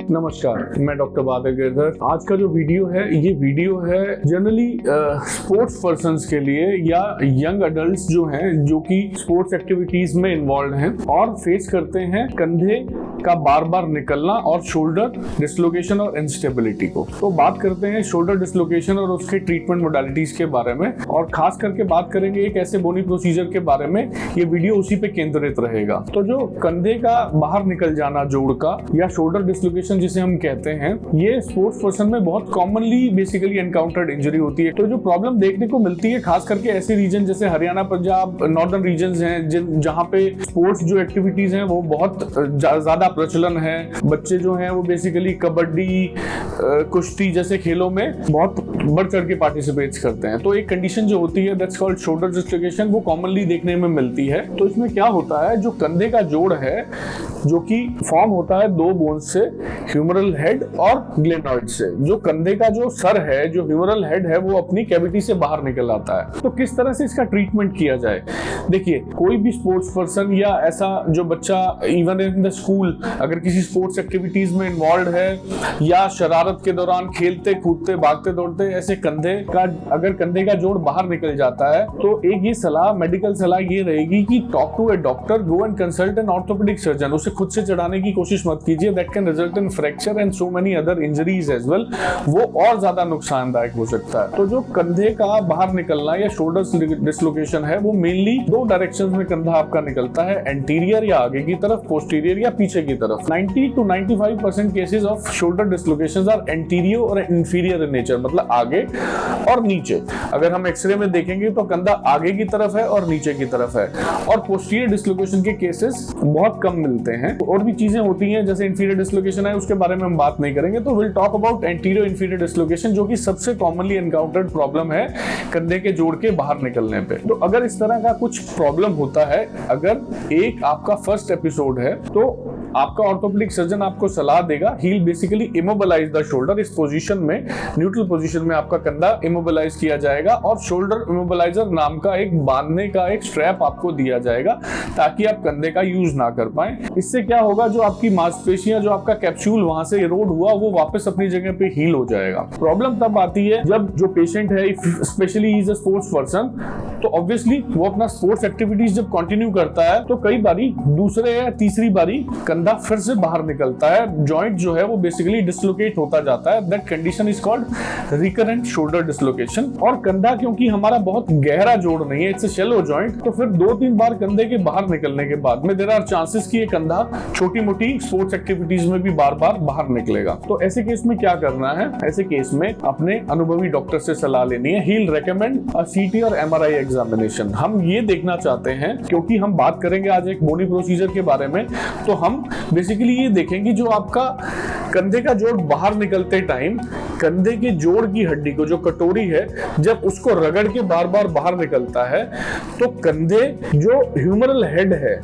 नमस्कार, मैं डॉक्टर बादल गिरधर। आज का जो वीडियो है ये वीडियो है जनरली स्पोर्ट्स पर्सन्स के लिए या यंग अडल्ट्स जो हैं जो कि स्पोर्ट्स एक्टिविटीज में इन्वॉल्व हैं और फेस करते हैं कंधे का बार बार निकलना और शोल्डर डिसलोकेशन और इंस्टेबिलिटी को। तो बात करते हैं शोल्डर डिसलोकेशन और उसके ट्रीटमेंट मोडालिटीज के बारे में और खास करके बात करेंगे एक ऐसे बोनी प्रोसीजर के बारे में। ये वीडियो उसी पे केंद्रित रहेगा। तो जो कंधे का बाहर निकल जाना जोड़ का या शोल्डर डिसलोकेशन जिसे हम कहते हैं, ये स्पोर्ट्स पर्सन में बहुत कॉमनली बेसिकली एनकाउंटर्ड इंजरी होती है। तो जो प्रॉब्लम देखने को मिलती है खास करके ऐसे रीजन जैसे हरियाणा, पंजाब, नॉर्दर्न रीजन्स हैं जहां पे स्पोर्ट्स जो एक्टिविटीज हैं वो बहुत ज्यादा प्रचलन है। बच्चे जो हैं वो बेसिकली कबड्डी, कुश्ती जैसे खेलों में बहुत बढ़ चढ़ के पार्टिसिपेट करते हैं। तो एक कंडीशन जो होती है दैट्स कॉल्ड शोल्डर डिसलोकेशन, वो कॉमनली देखने में मिलती है। तो इसमें क्या होता है, जो कंधे का जोड़ है जो कि फॉर्म होता है दो बोन्स से, ह्यूमरल हेड और ग्लेनॉइड से। जो कंधे का जो सर है, जो ह्यूमरल हेड है, वो अपनी कैविटी से बाहर निकल आता है। तो किस तरह से इसका ट्रीटमेंट किया जाए? देखिए, कोई भी स्पोर्ट्स पर्सन या ऐसा जो बच्चा इवन इन द स्कूल अगर किसी स्पोर्ट्स एक्टिविटीज में इन्वॉल्व है या शरारत के दौरान खेलते कूदते भागते दौड़ते ऐसे अगर कंधे का जोड़ बाहर निकल जाता है तो एक ये सलाह, मेडिकल सलाह ये रहेगी कि talk to a doctor, go and consult an orthopaedic surgeon. उसे खुद से चढ़ाने की कोशिश मत कीजिए, that can result in fracture and so many other injuries as well. वो और ज्यादा नुकसानदायक हो सकता है। तो जो कंधे का बाहर निकलना या शोल्डर डिसलोकेशन है वो मेनली दो डायरेक्शंस में कंधा आपका निकलता है, एंटीरियर या आगे की तरफ, पोस्टीरियर या पीछे की तरफ। 90 to 95% cases of shoulder dislocations are anterior और इंफीरियर इन नेचर, मतलब आगे और नीचे। अगर हम एक्सरे में देखेंगे तो कंधा आगे की तरफ है और नीचे की तरफ है, और पोस्टीरियर डिसलोकेशन के केसेस बहुत कम मिलते हैं। और भी चीजें होती हैं जैसे इंफीरियर डिसलोकेशन है, उसके बारे में हम बात नहीं करेंगे। तो will talk about anterior inferior dislocation, जो कि सबसे कॉमनली एनकाउंटर्ड प्रॉब्लम है कंधे के जोड़ के बाहर निकलने पे। तो अगर इस तरह का कुछ प्रॉब्लम होता है, अगर एक आपका फर्स्ट एपिसोड है, तो आपका ऑर्थोपेडिक सर्जन आपको सलाह देगा, he will basically immobilise the shoulder. इस पोजीशन में, न्यूट्रल पोजीशन में आपका कंधा इमोबिलाइज किया जाएगा और शोल्डर इमोबिलाइजर नाम का एक बांधने का एक स्ट्रैप आपको दिया जाएगा ताकि आप कंधे का यूज ना कर पाए। इससे क्या होगा, जो आपकी मांसपेशियां, जो आपका कैप्सूल वहां से इरोड हुआ, वो वापस अपनी जगह पे हील हो जाएगा। प्रॉब्लम तब आती है जब जो पेशेंट है, specially he is a sports person, तो ऑब्वियसली वो अपना स्पोर्ट्स एक्टिविटीज जब कंटिन्यू करता है तो कई बारी दूसरे या तीसरी बारी कंधा फिर से बाहर निकलता है, जॉइंट जो है वो बेसिकली डिसलोकेट होता जाता है। That condition is called recurrent shoulder dislocation. और कंधा क्योंकि हमारा बहुत गहरा जोड़ नहीं है, इट्स अ शैलो जॉइंट, तो फिर 2-3 बार कंधे के बाहर निकलने के बाद में देयर आर चांसेस कि ये कंधा छोटी मोटी स्पोर्ट्स एक्टिविटीज में भी बार बार बाहर निकलेगा। तो ऐसे केस में क्या करना है? ऐसे केस में अपने अनुभवी डॉक्टर से सलाह लेनी है। ही विल रेकमेंड अ सीटी और एमआरआई एग्जामिनेशन। हम ये देखना चाहते हैं, क्योंकि हम बात करेंगे आज एक बोनी प्रोसीजर के बारे में, तो हम बेसिकली ये देखेंगे जो आपका कंधे का जोड़ बाहर निकलते टाइम कंधे के जोड़ की हड्डी को, जो कटोरी है, जब उसको रगड़ के बार बार बाहर निकलता है तो कंधे जो ह्यूमरल हेड है,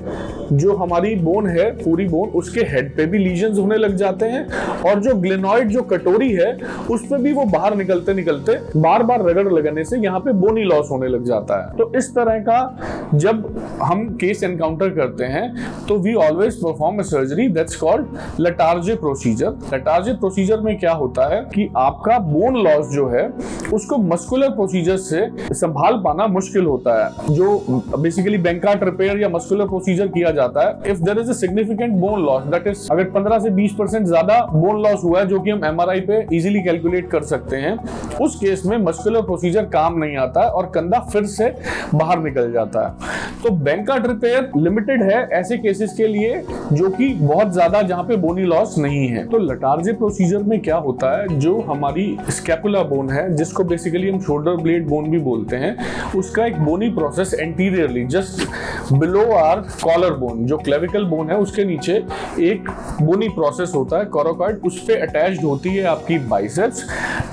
जो हमारी बोन है, पूरी बोन, उसके हेड पे भी लीजन्स होने लग जाते हैं और जो ग्लेनॉइड जो कटोरी है उस पे भी वो बाहर निकलते निकलते बार बार रगड़ लगने से यहाँ पे बोनी लॉस होने लग जाता है। तो इस तरह का जब हम केस एनकाउंटर करते हैं तो we always perform a surgery that's called Latarjet procedure. Latarjet procedure में क्या होता है कि आपका बोन लॉस जो है उसको मस्कुलर प्रोसीजर से संभाल पाना मुश्किल होता है। जो बेसिकली बैंकार्ट रिपेयर या मस्कुलर प्रोसीजर किया जाता है, if there is a significant bone loss, that is अगर 15 से 20% ज्यादा बोन लॉस हुआ है, जो कि हम एमआरआई पे इजीली कैलकुलेट कर सकते हैं, उस केस में मस्कुलर प्रोसीजर काम नहीं आता है और कंधा फिर से बाहर निकल जाता है। तो बैंकार्ट रिपेयर लिमिटेड है ऐसे केसेस के लिए जो कि बहुत ज्यादा, जहां पे बोनी लॉस नहीं है। तो लेटार्जे प्रोसीजर में क्या होता है, जो हमारी स्कैपुला बोन है, जिसको बेसिकली हम शोल्डर ब्लेड बोन भी बोलते हैं, उसका एक bony process anteriorly just below our collar bone, जो क्लेविकल बोन है उसके नीचे एक बोनी प्रोसेस होता है कोरोकॉइड, उस पे अटैच्ड होती है आपकी बाइसेप्स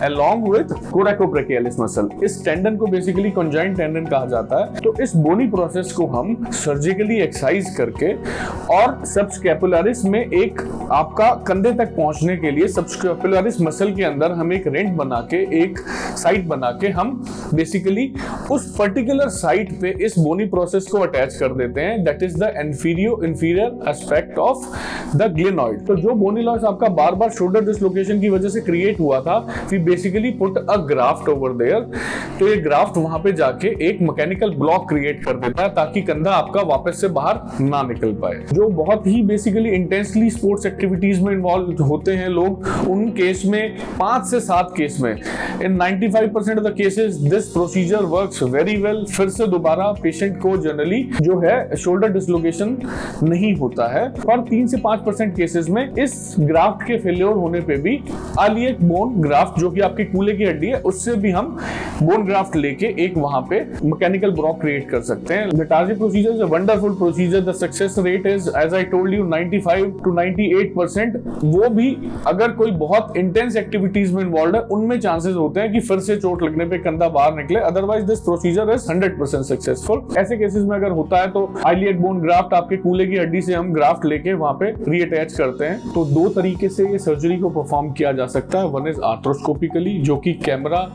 अलोंग विद कोरैकोब्रेकियलिस मसल। इस टेंडन को बेसिकली कॉन्जाइंट टेंडन कहा जाता है। तो इस बोनी प्रोसेस को हम सर्जिकली एक्सरसाइज करके और सबस्कैपुलरिस में एक आपका कंधे तक पहुंचने के लिए सबस्कैपुलरिस मसल के अंदर अंदर हम एक रेंट बना के, एक साइट बना के हम बेसिकली उस पर्टिकुलर साइट पे इस बोनी प्रोसेस को अटैच कर देते हैं। That is the inferior aspect of the glenoid. तो जो बोनी लॉस आपका बार बार शोल्डर डिसलोकेशन की वजह से क्रिएट हुआ था, we basically put a graft over there. तो ये ग्राफ्ट वहां पे जाके एक मैकेनिकल ब्लॉक क्रिएट कर देता है ताकि कंधा आपका वापस से बाहर ना निकल पाए। जो बहुत ही बेसिकली इंटेंसली स्पोर्ट्स एक्टिविटीज में इन्वॉल्व होते हैं लोग, उन केस में 5 से 7 केस में, इन 95% of the cases this procedure works very well. फिर से दोबारा पेशेंट को जनरली जो है शोल्डर डिसलोकेशन नहीं होता है। पर 3 से 5% केसेस में इस ग्राफ्ट के फेल्योर होने पे भी आलिएक बोन ग्राफ्ट, जो कि आपकी कूल्हे की हड्डी है, उससे भी हम बोन ग्राफ्ट लेके एक वहां पे मैकेनिकल ब्लॉक क्रिएट कर सकते हैं। Latarjet procedure is a wonderful procedure. The success rate is as I told you 95 to 98%। वो भी अगर कोई बहुत इंटेंस एक्टिविटीज में इन्वॉल्व है, उनमें चांसेस होते हैं कि फिर से चोट लगने पे कंधा बाहर निकले। Otherwise this procedure is 100% successful. ऐसे केसेस में अगर होता है तो आइलिएट बोन ग्राफ्ट आपके कूल्हे की हड्डी से हम ग्राफ्ट लेके वहां पे रीअटैच करते हैं। तो 2 तरीके से ये सर्जरी को परफॉर्म किया जा सकता है। वन इज आर्थ्रोस्कोपिकली, जो कि कैमरा,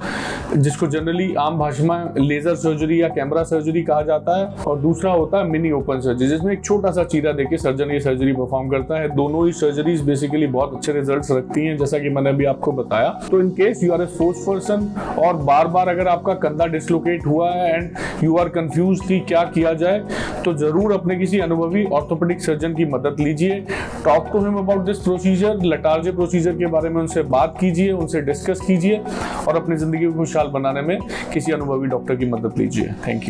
जिसको जनरली आम भाषा में लेजर सर्जरी या कैमरा सर्जरी कहा जाता है, और दूसरा होता है मिनी ओपन सर्जरी, जिसमें एक छोटा सा चीरा देके सर्जन ये सर्जरी परफॉर्म करता है। दोनों ही सर्जरीज बेसिकली बहुत अच्छे रिजल्ट्स रखती हैं, जैसा कि मैंने अभी आपको बताया। तो in case you are a sports person और बार बार अगर आपका कंधा डिसलोकेट हुआ है एंड यू आर कंफ्यूज कि क्या किया जाए, तो जरूर अपने किसी अनुभवी ऑर्थोपेडिक सर्जन की मदद लीजिए। Talk to him about this procedure. Latarjet procedure के बारे में उनसे बात कीजिए, उनसे डिस्कस कीजिए और अपनी जिंदगी को खुशहाल बनाने में किसी अनुभवी डॉक्टर की मदद लीजिए। Thank you.